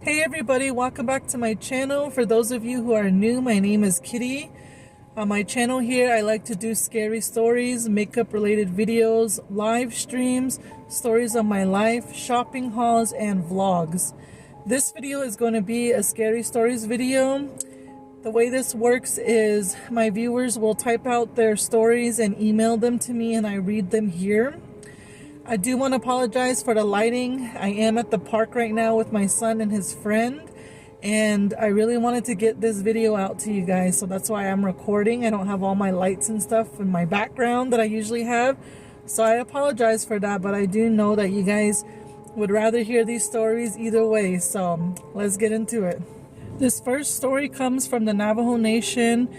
Hey everybody, welcome back to my channel. For those of you who are new, my name is Kitty. On my channel here, I like to do scary stories, makeup related videos, live streams, stories of my life, shopping hauls, and vlogs. This video is going to be a scary stories video. The way this works is my viewers will type out their stories and email them to me and I read them here. I do want to apologize for the lighting. I am at the park right now with my son and his friend, and I really wanted to get this video out to you guys, so that's why I'm recording. I don't have all my lights and stuff in my background that I usually have, so I apologize for that, but I do know that you guys would rather hear these stories either way, so let's get into it. This first story comes from the Navajo Nation.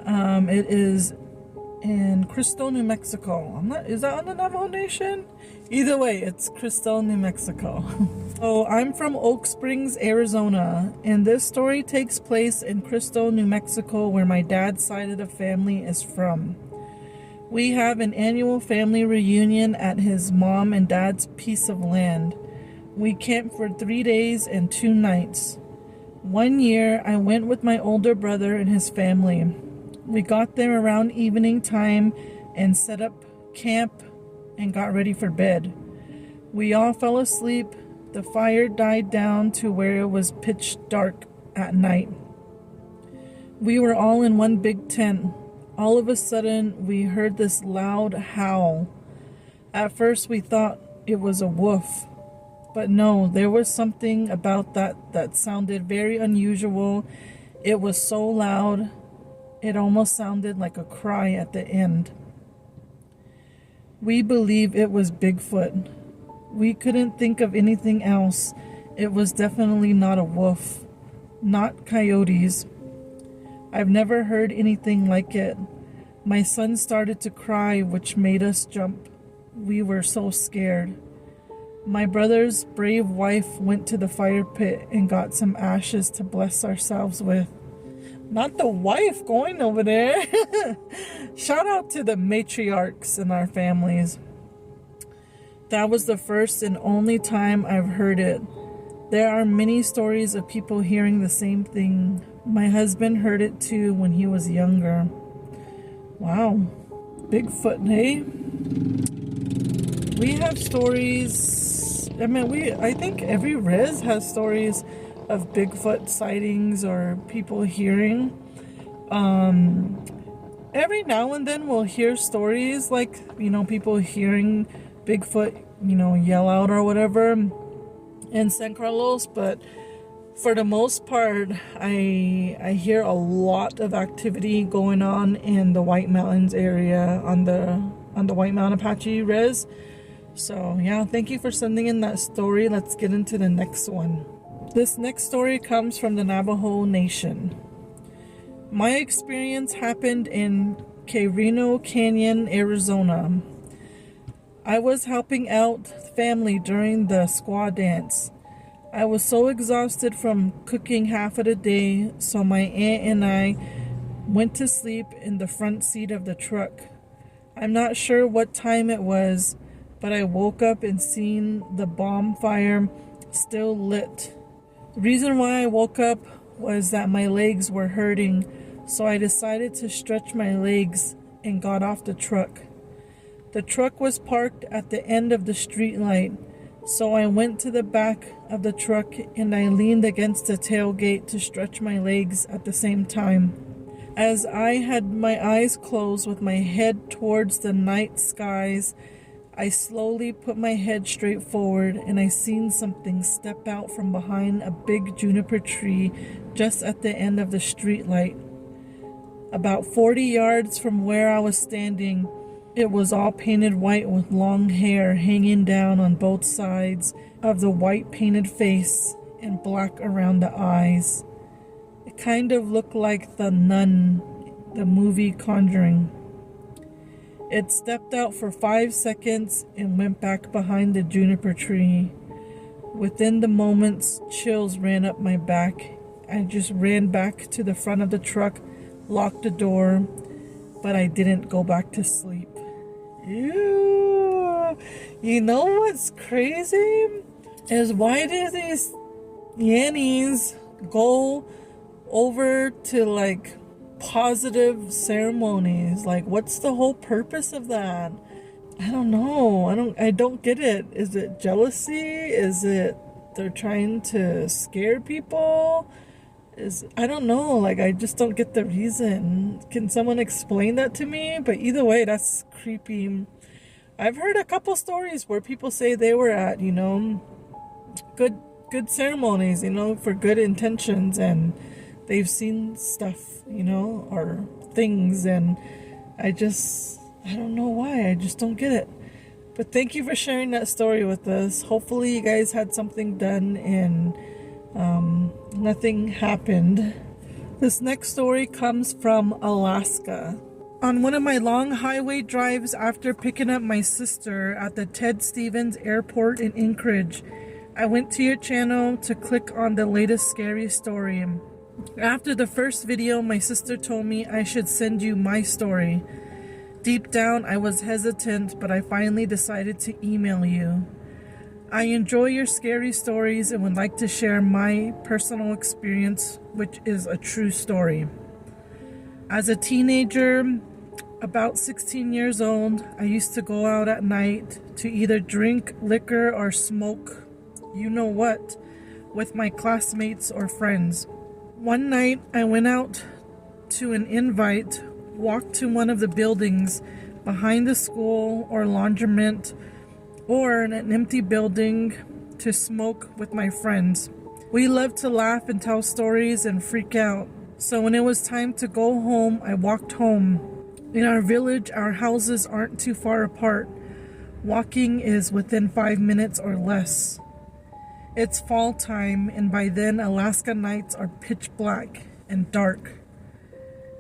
It is in Crystal, New Mexico. Is that on the Navajo Nation? Either way, it's Crystal, New Mexico. So I'm from Oak Springs, Arizona, and this story takes place in Crystal, New Mexico, where my dad's side of the family is from. We have an annual family reunion at his mom and dad's piece of land. We camped for 3 days and 2 nights. One year, I went with my older brother and his family. We got there around evening time and set up camp and got ready for bed. We all fell asleep. The fire died down to where it was pitch dark at night. We were all in one big tent. All of a sudden, we heard this loud howl. At first, we thought it was a wolf. But no, there was something about that sounded very unusual. It was so loud. It almost sounded like a cry at the end. We believe it was Bigfoot. We couldn't think of anything else. It was definitely not a wolf, not coyotes. I've never heard anything like it. My son started to cry, which made us jump. We were so scared. My brother's brave wife went to the fire pit and got some ashes to bless ourselves with. Not the wife going over there. Shout out to the matriarchs in our families. That was the first and only time I've heard it. There are many stories of people hearing the same thing. My husband heard it too when he was younger. Wow. Bigfoot, hey? We have stories. I think every res has stories of Bigfoot sightings or people hearing. Every now and then we'll hear stories like, people hearing Bigfoot, yell out or whatever in San Carlos, but for the most part, I hear a lot of activity going on in the White Mountains area on the White Mountain Apache res. So yeah, thank you for sending in that story. Let's get into the next one. This next story comes from the Navajo Nation. My experience happened in Quirino Canyon, Arizona. I was helping out family during the squaw dance. I was so exhausted from cooking half of the day, so my aunt and I went to sleep in the front seat of the truck. I'm not sure what time it was, but I woke up and seen the bonfire still lit. The reason why I woke up was that my legs were hurting, so I decided to stretch my legs and got off the truck. The truck was parked at the end of the street light, so I went to the back of the truck and I leaned against the tailgate to stretch my legs at the same time. As I had my eyes closed with my head towards the night skies, I slowly put my head straight forward and I seen something step out from behind a big juniper tree just at the end of the street light. About 40 yards from where I was standing, it was all painted white with long hair hanging down on both sides of the white painted face and black around the eyes. It kind of looked like the nun, the movie Conjuring. It stepped out for 5 seconds and went back behind the juniper tree. Within the moments, chills ran up my back. I just ran back to the front of the truck, locked the door, but I didn't go back to sleep. Ew. You know what's crazy? Is why do these Yannies go over to like positive ceremonies? Like, what's the whole purpose of that? I don't know. I don't get it. Is it jealousy? Is it they're trying to scare people? I don't know. Like, I just don't get the reason. Can someone explain that to me? But either way, that's creepy. I've heard a couple stories where people say they were at, good ceremonies, for good intentions, and they've seen stuff, or things, and I don't know why. I just don't get it. But thank you for sharing that story with us. Hopefully you guys had something done and nothing happened. This next story comes from Alaska. On one of my long highway drives after picking up my sister at the Ted Stevens Airport in Anchorage, I went to your channel to click on the latest scary story. After the first video, my sister told me I should send you my story. Deep down, I was hesitant, but I finally decided to email you. I enjoy your scary stories and would like to share my personal experience, which is a true story. As a teenager, about 16 years old, I used to go out at night to either drink liquor or smoke, you know what, with my classmates or friends. One night, I went out to an invite, walked to one of the buildings behind the school or laundromat or in an empty building to smoke with my friends. We love to laugh and tell stories and freak out. So when it was time to go home, I walked home. In our village, our houses aren't too far apart. Walking is within 5 minutes or less. It's fall time, and by then Alaska nights are pitch black and dark.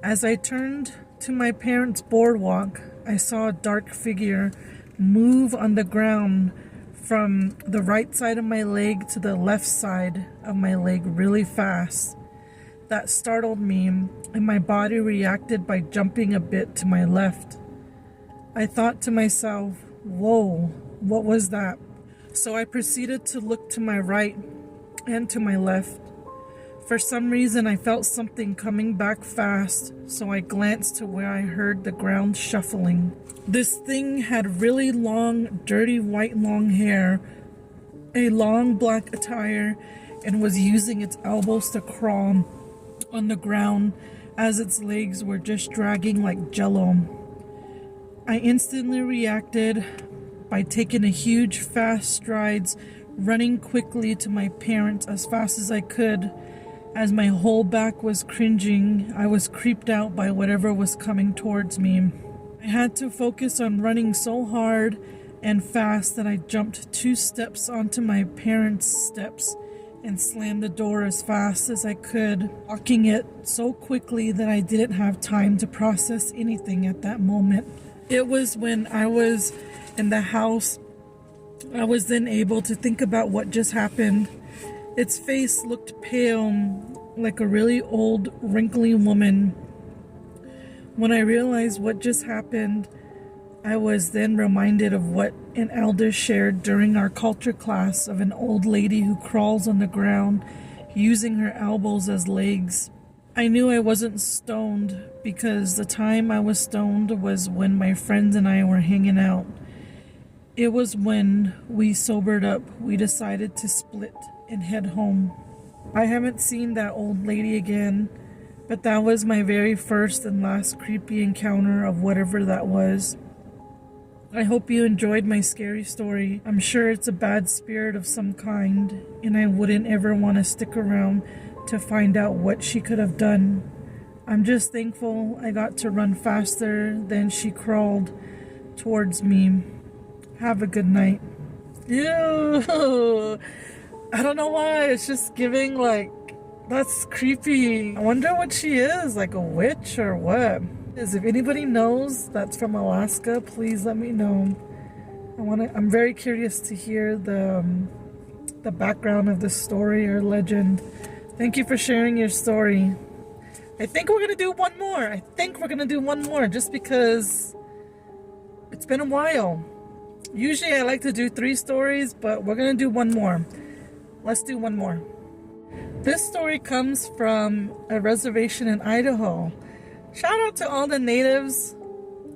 As I turned to my parents' boardwalk, I saw a dark figure move on the ground from the right side of my leg to the left side of my leg really fast. That startled me, and my body reacted by jumping a bit to my left. I thought to myself, whoa, what was that? So I proceeded to look to my right and to my left. For some reason, I felt something coming back fast, so I glanced to where I heard the ground shuffling. This thing had really long, dirty white long hair, a long black attire, and was using its elbows to crawl on the ground as its legs were just dragging like jello. I instantly reacted by taking a huge fast strides, running quickly to my parents as fast as I could. As my whole back was cringing, I was creeped out by whatever was coming towards me. I had to focus on running so hard and fast that I jumped 2 steps onto my parents' steps and slammed the door as fast as I could, locking it so quickly that I didn't have time to process anything at that moment. It was when I was in the house, I was then able to think about what just happened. Its face looked pale, like a really old, wrinkly woman. When I realized what just happened, I was then reminded of what an elder shared during our culture class of an old lady who crawls on the ground, using her elbows as legs. I knew I wasn't stoned because the time I was stoned was when my friends and I were hanging out. It was when we sobered up, we decided to split and head home. I haven't seen that old lady again, but that was my very first and last creepy encounter of whatever that was. I hope you enjoyed my scary story. I'm sure it's a bad spirit of some kind, and I wouldn't ever want to stick around to find out what she could have done. I'm just thankful I got to run faster than she crawled towards me. Have a good night. Ew! I don't know why, it's just giving like, that's creepy. I wonder what she is, like a witch or what? If anybody knows that's from Alaska, please let me know. I'm very curious to hear the background of this story or legend. Thank you for sharing your story. I think we're gonna do one more. Just because it's been a while. Usually I like to do 3 stories, but we're gonna do one more. Let's do one more. this story comes from a reservation in Idaho. Shout out to all the natives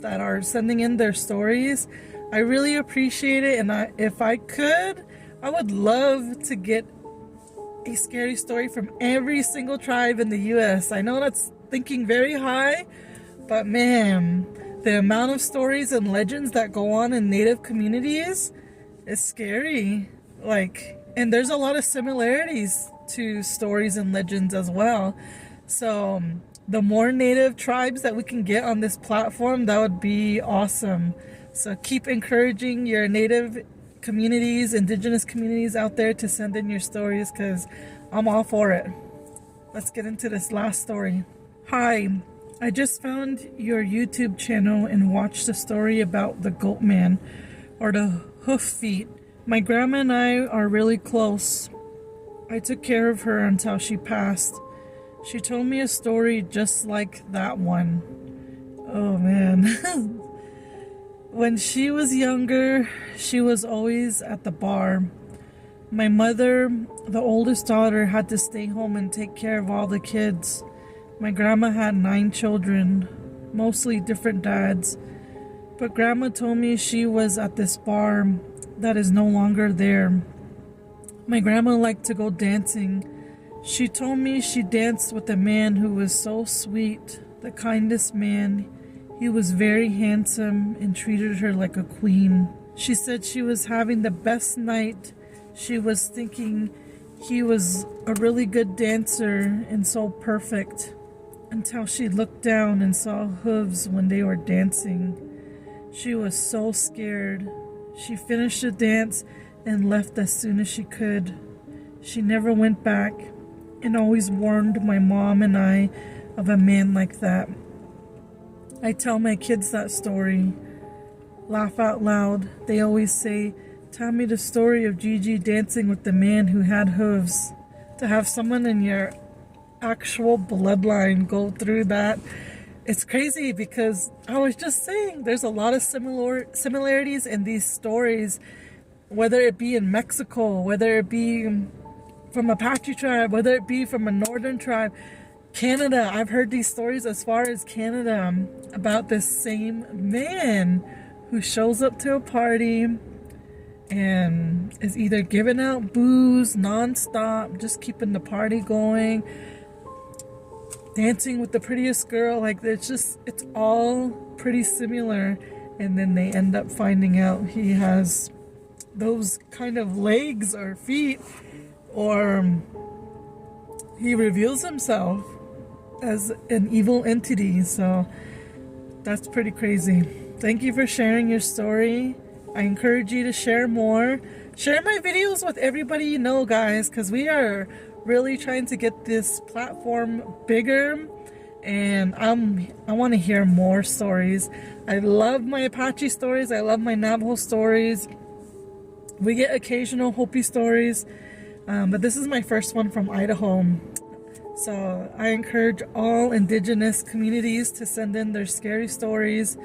that are sending in their stories. I really appreciate it, and if I could, I would love to get a scary story from every single tribe in the US. I know that's thinking very high, but man, the amount of stories and legends that go on in native communities is scary. And there's a lot of similarities to stories and legends as well. So the more native tribes that we can get on this platform, that would be awesome. So keep encouraging your native communities, indigenous communities out there to send in your stories, because I'm all for it. Let's get into this last story. Hi, I just found your YouTube channel and watched the story about the goat man, or the hoof feet. My grandma and I are really close. I took care of her until she passed. She told me a story just like that one. Oh man. When she was younger, she was always at the bar. My mother, the oldest daughter, had to stay home and take care of all the kids. My grandma had 9 children, mostly different dads. But grandma told me she was at this bar that is no longer there. My grandma liked to go dancing. She told me she danced with a man who was so sweet, the kindest man. He was very handsome and treated her like a queen. She said she was having the best night. She was thinking he was a really good dancer and so perfect, until she looked down and saw hooves when they were dancing. She was so scared. She finished the dance and left as soon as she could. She never went back, and always warned my mom and I of a man like that. I tell my kids that story. Laugh out loud. They always say, "Tell me the story of Gigi dancing with the man who had hooves." To have someone in your actual bloodline go through that, it's crazy, because I was just saying there's a lot of similarities in these stories, whether it be in Mexico, whether it be from Apache tribe, whether it be from a northern tribe. Canada, I've heard these stories as far as Canada about this same man who shows up to a party and is either giving out booze non-stop, just keeping the party going, dancing with the prettiest girl. It's all pretty similar. And then they end up finding out he has those kind of legs or feet, or he reveals himself as an evil entity. So that's pretty crazy. Thank you for sharing your story. I encourage you to share more. Share my videos with everybody you know, guys, because we are really trying to get this platform bigger, and I want to hear more stories. I love my Apache stories. I love my Navajo stories. We get occasional Hopi stories, but this is my first one from Idaho. So I encourage all indigenous communities to send in their scary stories,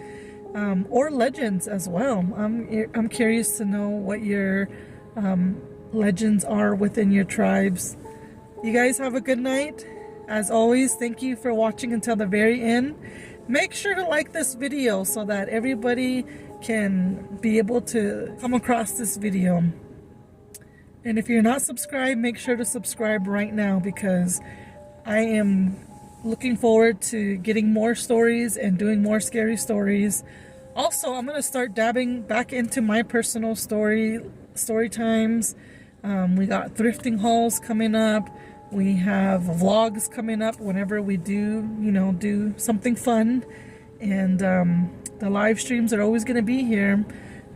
or legends as well. I'm curious to know what your legends are within your tribes. You guys have a good night. As always, thank you for watching until the very end. Make sure to like this video so that everybody can be able to come across this video. And if you're not subscribed, make sure to subscribe right now, because I am looking forward to getting more stories and doing more scary stories. Also, I'm going to start dabbing back into my personal story times. We got thrifting hauls coming up. We have vlogs coming up whenever we do something fun. And the live streams are always going to be here.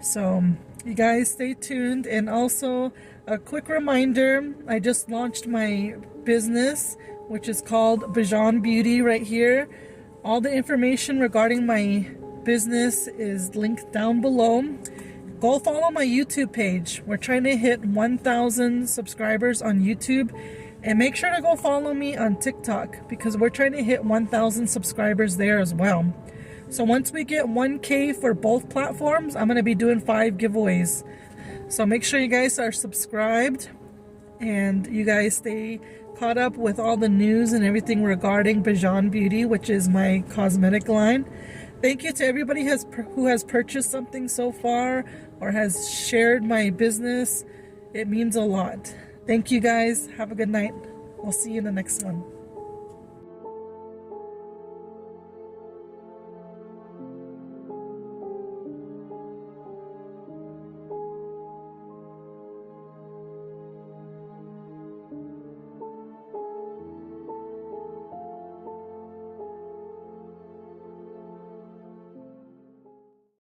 So you guys stay tuned. And also a quick reminder, I just launched my business, which is called BIZHAAN Beauty right here. All the information regarding my business is linked down below. Go follow my YouTube page. We're trying to hit 1,000 subscribers on YouTube. And make sure to go follow me on TikTok, because we're trying to hit 1,000 subscribers there as well. So once we get 1K for both platforms, I'm going to be doing 5 giveaways. So make sure you guys are subscribed, and you guys stay caught up with all the news and everything regarding BIZHAAN Beauty, which is my cosmetic line. Thank you to everybody who has purchased something so far or has shared my business. It means a lot. Thank you guys. Have a good night. We'll see you in the next one.